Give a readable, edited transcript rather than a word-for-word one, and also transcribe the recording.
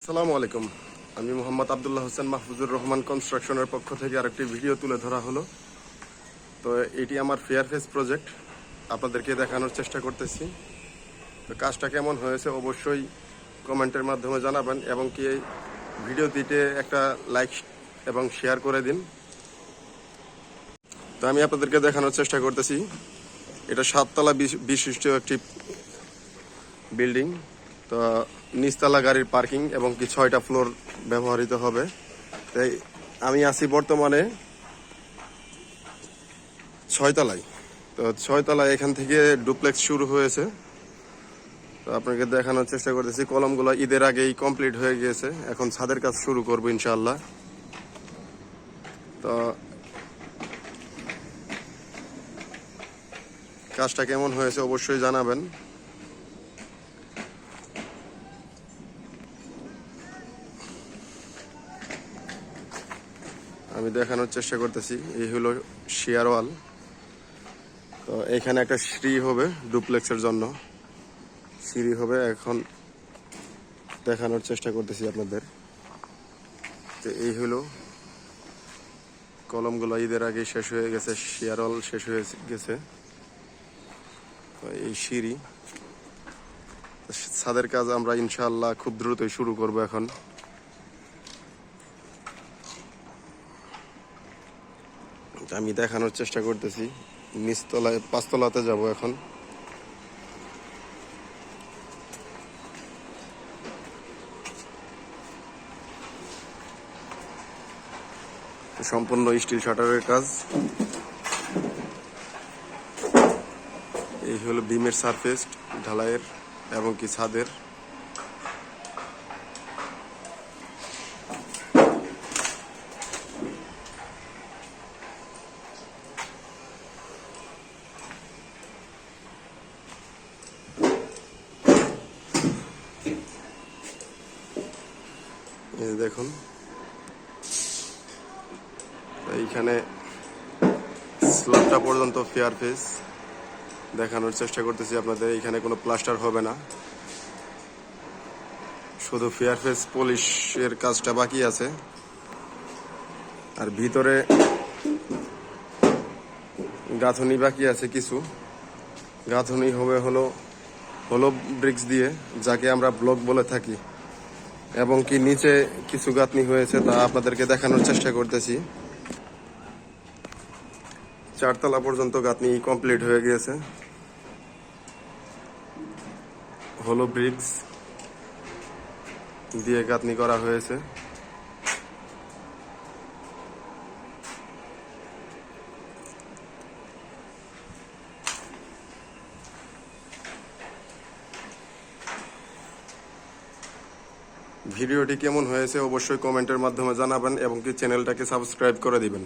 আসসালামু আলাইকুম। আমি মোহাম্মদ আব্দুল্লাহ হোসেন মাহফুজুর রহমান কনস্ট্রাকশনের পক্ষ থেকে আরেকটি ভিডিও তুলে ধরা হলো। তো এটি আমার ফেয়ার ফেস প্রজেক্ট, আপনাদেরকে দেখানোর চেষ্টা করতেছি। তো কাজটা কেমন হয়েছে অবশ্যই কমেন্টের মাধ্যমে জানাবেন এবং কি এই ভিডিওটিতে একটা লাইক এবং শেয়ার করে দিন। তো আমি আপনাদেরকে দেখানোর চেষ্টা করতেছি, এটা 7 তলা বিশিষ্ট একটি বিল্ডিং। তো নিচতলা গাড়ির পার্কিং এবং কি 6টা ফ্লোর ব্যবহৃত হবে। তাই আমি আছি বর্তমানে 6 তলায়। তো 6 তলায় এখান থেকে ডুপ্লেক্স শুরু হয়েছে। তো আপনাকে দেখানোর চেষ্টা করতেছি, কলমগুলো ঈদের আগেই কমপ্লিট হয়ে গিয়েছে, এখন ছাদের কাজ শুরু করবো ইনশাআল্লাহ। তো কাজটা কেমন হয়েছে অবশ্যই জানাবেন। আমি দেখানোর চেষ্টা করতেছি, এই হলো শেয়ার ওয়াল। তো এখানে একটা সিঁড়ি হবে ডুপ্লেক্সের জন্য, সিঁড়ি হবে। এখন দেখানোর চেষ্টা করতেছি আপনাদের। তো এই হলো কলমগুলো ঈদের আগে শেষ হয়ে গেছে, শেয়ার ওয়াল শেষ হয়ে গেছে। তো এই সিঁড়ি, ছাদের কাজ আমরা ইনশাআল্লাহ খুব দ্রুতই শুরু করব। এখন আমি দেখানোর চেষ্টা করতেছি, নিচতলায় 5 তলাতে যাব এখন। সম্পূর্ণ স্টিল শাটারের কাজ। এই হলো বিমের সারফেস ঢালাইয়ের এবং কি ছাদের। এই দেখুন, এইখানে স্ল্যাবটা পর্যন্ত ফেয়ার ফেস দেখানোর চেষ্টা করতেছি আপনাদের। এখানে কোনো প্লাস্টার হবে না, শুধু ফেয়ার ফেস পলিশের কাজটা বাকি আছে। আর ভিতরে গাঁথনি বাকি আছে, কিছু গাঁথনি হবে হলো ব্রিক্স দিয়ে, যাকে আমরা ব্লক বলে থাকি। এবং কি নিচে কিছু গাঁথনি হয়েছে, তা আপনাদেরকে দেখানোর চেষ্টা করতেছি। 4 তলা পর্যন্ত গাঁথনি কমপ্লিট হয়ে গিয়েছে, হলো ব্রিক্স দিয়ে গাঁথনি করা হয়েছে। ভিডিওটি কেমন হয়েছে অবশ্যই কমেন্টের মাধ্যমে জানাবেন এবং কি চ্যানেলটাকে সাবস্ক্রাইব করে দিবেন।